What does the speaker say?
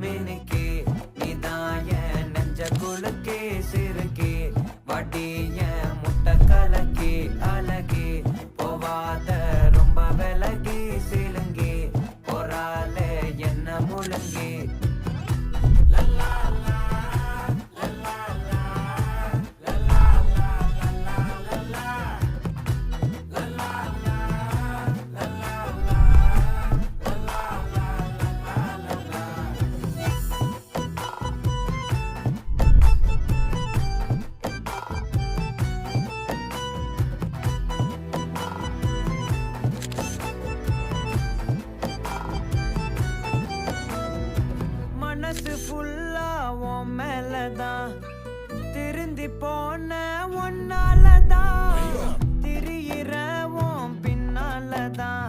மினுக்கே நீதான் என் நெஞ்ச குலுக்கே சிறுக்கே வட்டி என் முட்டை கலக்கே அழகே போவாத ரொம்ப விலகி சிலுங்கி போறாலே என்ன முழுங்கி மனசு ஃபுல்லா உன் மேலதான் திருந்தி போன ஒன்னாலதான் திரியிற உன் பின்னாலதான்